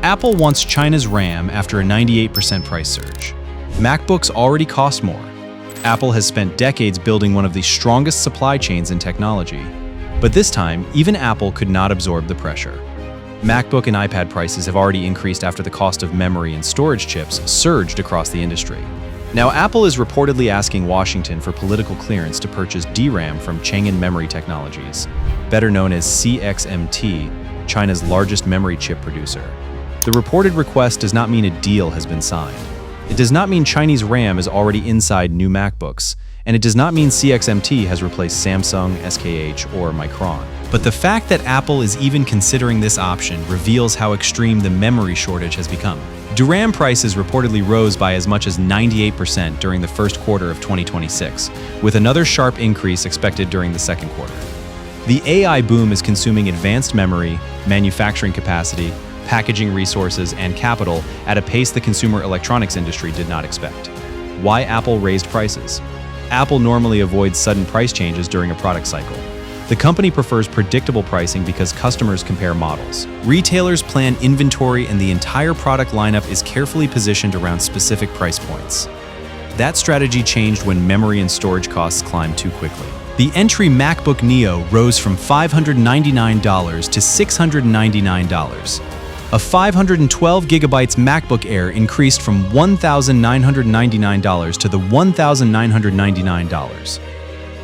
Apple wants China's RAM after a 98% price surge. MacBooks already cost more. Apple has spent decades building one of the strongest supply chains in technology. But this time, even Apple could not absorb the pressure. MacBook and iPad prices have already increased after the cost of memory and storage chips surged across the industry. Now, Apple is reportedly asking Washington for political clearance to purchase DRAM from Chang'an Memory Technologies, better known as CXMT, China's largest memory chip producer. The reported request does not mean a deal has been signed. It does not mean Chinese RAM is already inside new MacBooks, and it does not mean CXMT has replaced Samsung, SKH, or Micron. But the fact that Apple is even considering this option reveals how extreme the memory shortage has become. DRAM prices reportedly rose by as much as 98% during the first quarter of 2026, with another sharp increase expected during the second quarter. The AI boom is consuming advanced memory, manufacturing capacity, packaging resources, and capital at a pace the consumer electronics industry did not expect. Why Apple raised prices? Apple normally avoids sudden price changes during a product cycle. The company prefers predictable pricing because customers compare models. Retailers plan inventory, and the entire product lineup is carefully positioned around specific price points. That strategy changed when memory and storage costs climbed too quickly. The entry MacBook Neo rose from $599 to $699. A 512 GB MacBook Air increased from $1,999 to the $1,999.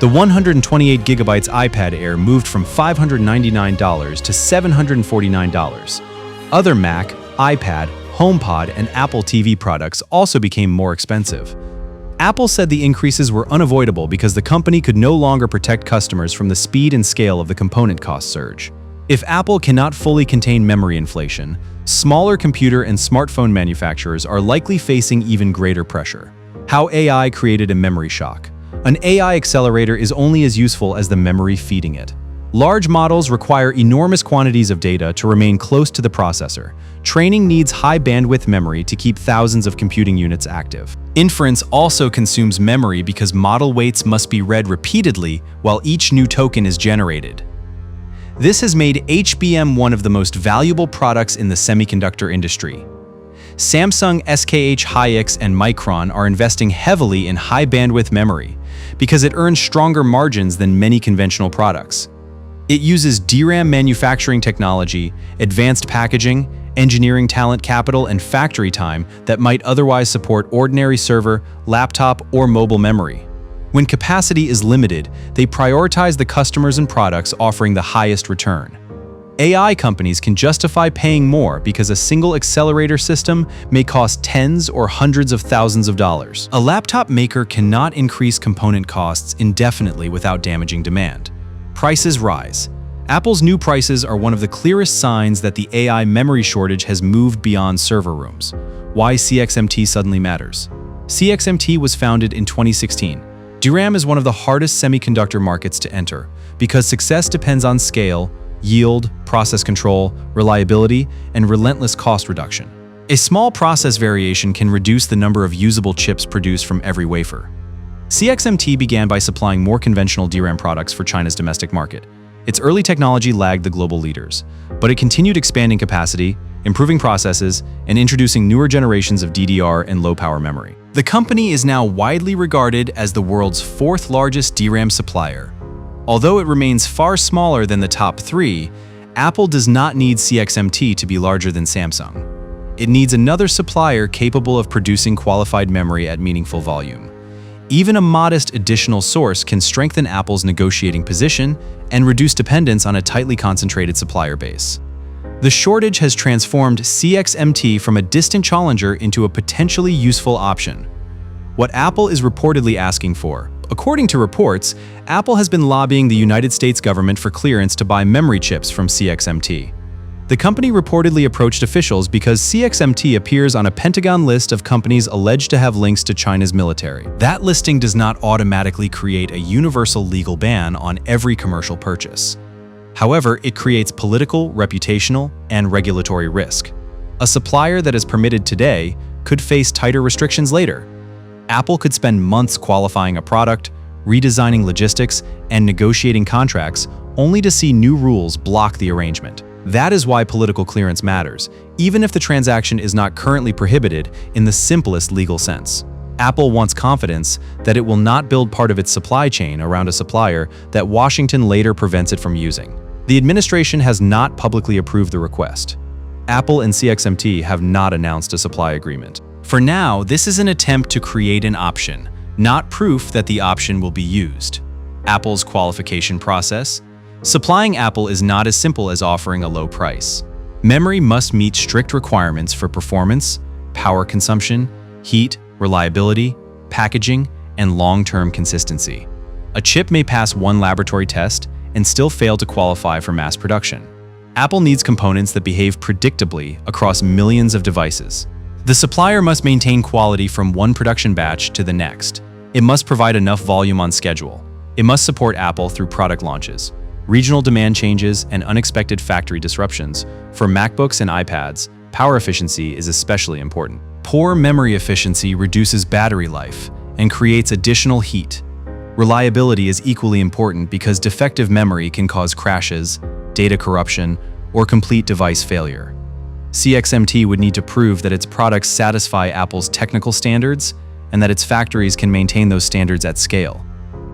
The 128 GB iPad Air moved from $599 to $749. Other Mac, iPad, HomePod, and Apple TV products also became more expensive. Apple said the increases were unavoidable because the company could no longer protect customers from the speed and scale of the component cost surge. If Apple cannot fully contain memory inflation, smaller computer and smartphone manufacturers are likely facing even greater pressure. How AI created a memory shock. An AI accelerator is only as useful as the memory feeding it. Large models require enormous quantities of data to remain close to the processor. Training needs high bandwidth memory to keep thousands of computing units active. Inference also consumes memory because model weights must be read repeatedly while each new token is generated. This has made HBM one of the most valuable products in the semiconductor industry. Samsung, SKH Hynix, and Micron are investing heavily in high-bandwidth memory because it earns stronger margins than many conventional products. It uses DRAM manufacturing technology, advanced packaging, engineering talent capital, and factory time that might otherwise support ordinary server, laptop, or mobile memory. When capacity is limited, they prioritize the customers and products offering the highest return. AI companies can justify paying more because a single accelerator system may cost tens or hundreds of thousands of dollars. A laptop maker cannot increase component costs indefinitely without damaging demand. Prices rise. Apple's new prices are one of the clearest signs that the AI memory shortage has moved beyond server rooms. Why CXMT suddenly matters. CXMT was founded in 2016. DRAM is one of the hardest semiconductor markets to enter because success depends on scale, yield, process control, reliability, and relentless cost reduction. A small process variation can reduce the number of usable chips produced from every wafer. CXMT began by supplying more conventional DRAM products for China's domestic market. Its early technology lagged the global leaders, but it continued expanding capacity, improving processes, and introducing newer generations of DDR and low-power memory. The company is now widely regarded as the world's fourth largest DRAM supplier. Although it remains far smaller than the top three, Apple does not need CXMT to be larger than Samsung. It needs another supplier capable of producing qualified memory at meaningful volume. Even a modest additional source can strengthen Apple's negotiating position and reduce dependence on a tightly concentrated supplier base. The shortage has transformed CXMT from a distant challenger into a potentially useful option. What Apple is reportedly asking for. According to reports, Apple has been lobbying the United States government for clearance to buy memory chips from CXMT. The company reportedly approached officials because CXMT appears on a Pentagon list of companies alleged to have links to China's military. That listing does not automatically create a universal legal ban on every commercial purchase. However, it creates political, reputational, and regulatory risk. A supplier that is permitted today could face tighter restrictions later. Apple could spend months qualifying a product, redesigning logistics, and negotiating contracts, only to see new rules block the arrangement. That is why political clearance matters, even if the transaction is not currently prohibited in the simplest legal sense. Apple wants confidence that it will not build part of its supply chain around a supplier that Washington later prevents it from using. The administration has not publicly approved the request. Apple and CXMT have not announced a supply agreement. For now, this is an attempt to create an option, not proof that the option will be used. Apple's qualification process. Supplying Apple is not as simple as offering a low price. Memory must meet strict requirements for performance, power consumption, heat, reliability, packaging, and long-term consistency. A chip may pass one laboratory test and still fail to qualify for mass production. Apple needs components that behave predictably across millions of devices. The supplier must maintain quality from one production batch to the next. It must provide enough volume on schedule. It must support Apple through product launches, regional demand changes, and unexpected factory disruptions. For MacBooks and iPads, power efficiency is especially important. Poor memory efficiency reduces battery life and creates additional heat. Reliability is equally important because defective memory can cause crashes, data corruption, or complete device failure. CXMT would need to prove that its products satisfy Apple's technical standards and that its factories can maintain those standards at scale.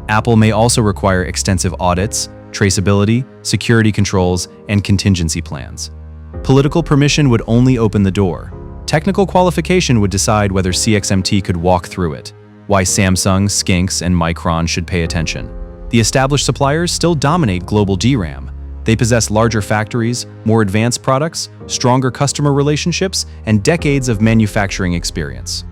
Apple may also require extensive audits, traceability, security controls, and contingency plans. Political permission would only open the door. Technical qualification would decide whether CXMT could walk through it, why Samsung, Skinks, and Micron should pay attention. The established suppliers still dominate global DRAM. They possess larger factories, more advanced products, stronger customer relationships, and decades of manufacturing experience.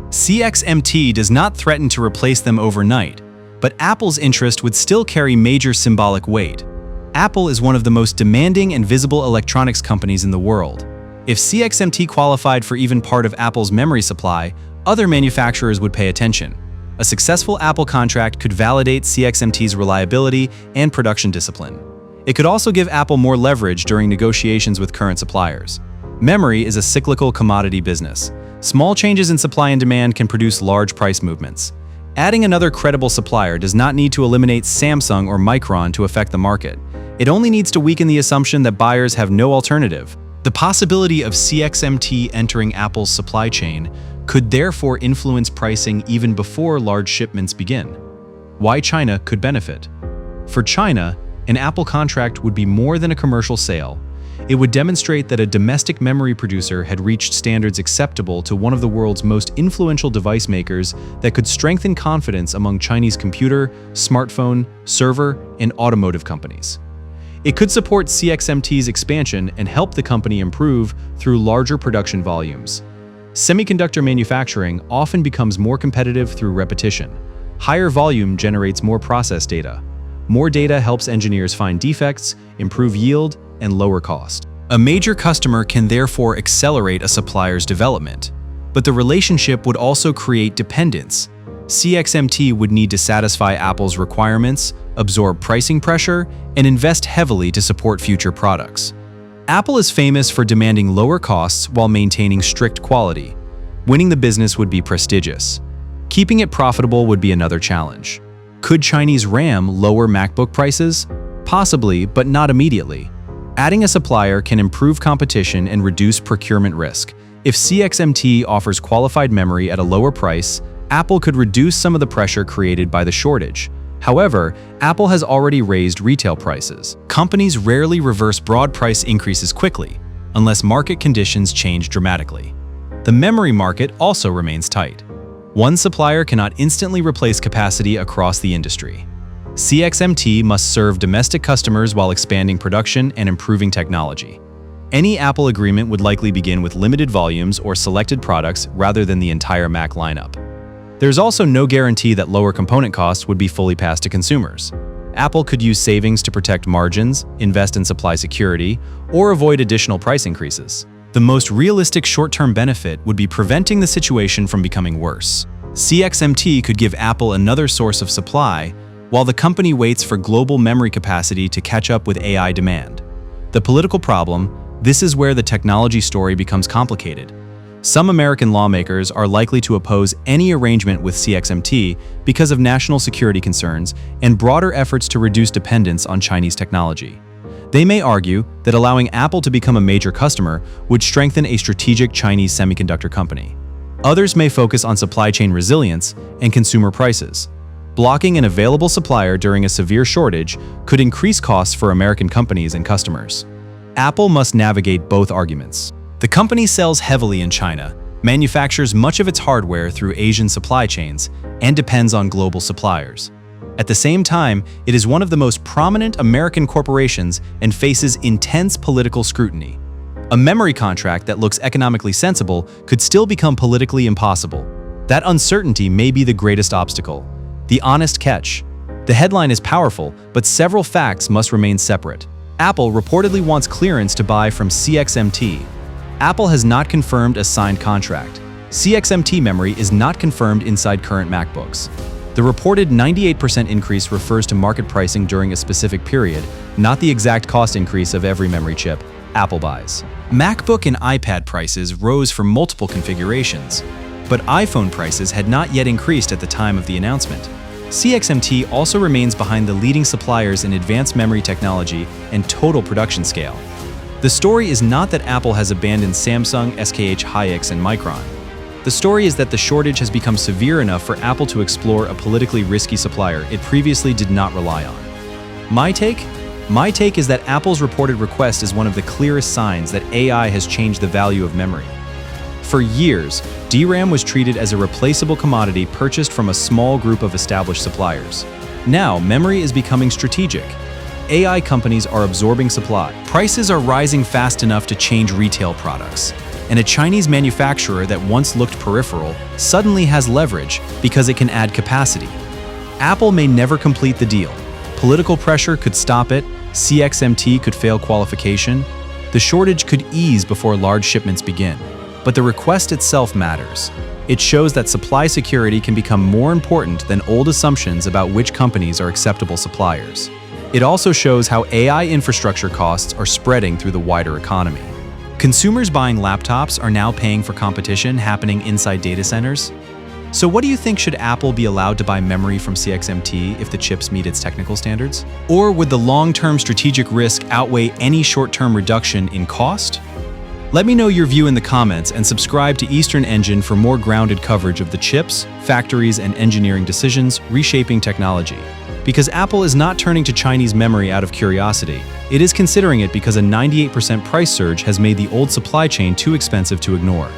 CXMT does not threaten to replace them overnight, but Apple's interest would still carry major symbolic weight. Apple is one of the most demanding and visible electronics companies in the world. If CXMT qualified for even part of Apple's memory supply, other manufacturers would pay attention. A successful Apple contract could validate CXMT's reliability and production discipline. It could also give Apple more leverage during negotiations with current suppliers. Memory is a cyclical commodity business. Small changes in supply and demand can produce large price movements. Adding another credible supplier does not need to eliminate Samsung or Micron to affect the market. It only needs to weaken the assumption that buyers have no alternative. The possibility of CXMT entering Apple's supply chain could therefore influence pricing even before large shipments begin. Why China could benefit? For China, an Apple contract would be more than a commercial sale. It would demonstrate that a domestic memory producer had reached standards acceptable to one of the world's most influential device makers that could strengthen confidence among Chinese computer, smartphone, server, and automotive companies. It could support CXMT's expansion and help the company improve through larger production volumes. Semiconductor manufacturing often becomes more competitive through repetition. Higher volume generates more process data. More data helps engineers find defects, improve yield, and lower cost. A major customer can therefore accelerate a supplier's development, but the relationship would also create dependence. CXMT would need to satisfy Apple's requirements, absorb pricing pressure, and invest heavily to support future products. Apple is famous for demanding lower costs while maintaining strict quality. Winning the business would be prestigious. Keeping it profitable would be another challenge. Could Chinese RAM lower MacBook prices? Possibly, but not immediately. Adding a supplier can improve competition and reduce procurement risk. If CXMT offers qualified memory at a lower price, Apple could reduce some of the pressure created by the shortage. However, Apple has already raised retail prices. Companies rarely reverse broad price increases quickly, unless market conditions change dramatically. The memory market also remains tight. One supplier cannot instantly replace capacity across the industry. CXMT must serve domestic customers while expanding production and improving technology. Any Apple agreement would likely begin with limited volumes or selected products rather than the entire Mac lineup. There's also no guarantee that lower component costs would be fully passed to consumers. Apple could use savings to protect margins, invest in supply security, or avoid additional price increases. The most realistic short-term benefit would be preventing the situation from becoming worse. CXMT could give Apple another source of supply while the company waits for global memory capacity to catch up with AI demand. The political problem, this is where the technology story becomes complicated. Some American lawmakers are likely to oppose any arrangement with CXMT because of national security concerns and broader efforts to reduce dependence on Chinese technology. They may argue that allowing Apple to become a major customer would strengthen a strategic Chinese semiconductor company. Others may focus on supply chain resilience and consumer prices. Blocking an available supplier during a severe shortage could increase costs for American companies and customers. Apple must navigate both arguments. The company sells heavily in China, manufactures much of its hardware through Asian supply chains, and depends on global suppliers. At the same time, it is one of the most prominent American corporations and faces intense political scrutiny. A memory contract that looks economically sensible could still become politically impossible. That uncertainty may be the greatest obstacle. The honest catch. The headline is powerful, but several facts must remain separate. Apple reportedly wants clearance to buy from CXMT. Apple has not confirmed a signed contract. CXMT memory is not confirmed inside current MacBooks. The reported 98% increase refers to market pricing during a specific period, not the exact cost increase of every memory chip Apple buys. MacBook and iPad prices rose for multiple configurations, but iPhone prices had not yet increased at the time of the announcement. CXMT also remains behind the leading suppliers in advanced memory technology and total production scale. The story is not that Apple has abandoned Samsung, SKH Hynix, and Micron. The story is that the shortage has become severe enough for Apple to explore a politically risky supplier it previously did not rely on. My take? My take is that Apple's reported request is one of the clearest signs that AI has changed the value of memory. For years, DRAM was treated as a replaceable commodity purchased from a small group of established suppliers. Now, memory is becoming strategic. AI companies are absorbing supply. Prices are rising fast enough to change retail products. And a Chinese manufacturer that once looked peripheral suddenly has leverage because it can add capacity. Apple may never complete the deal. Political pressure could stop it, CXMT could fail qualification, the shortage could ease before large shipments begin. But the request itself matters. It shows that supply security can become more important than old assumptions about which companies are acceptable suppliers. It also shows how AI infrastructure costs are spreading through the wider economy. Consumers buying laptops are now paying for competition happening inside data centers. So what do you think, should Apple be allowed to buy memory from CXMT if the chips meet its technical standards? Or would the long-term strategic risk outweigh any short-term reduction in cost? Let me know your view in the comments and subscribe to Eastern Engine for more grounded coverage of the chips, factories, and engineering decisions reshaping technology. Because Apple is not turning to Chinese memory out of curiosity, it is considering it because a 98% price surge has made the old supply chain too expensive to ignore.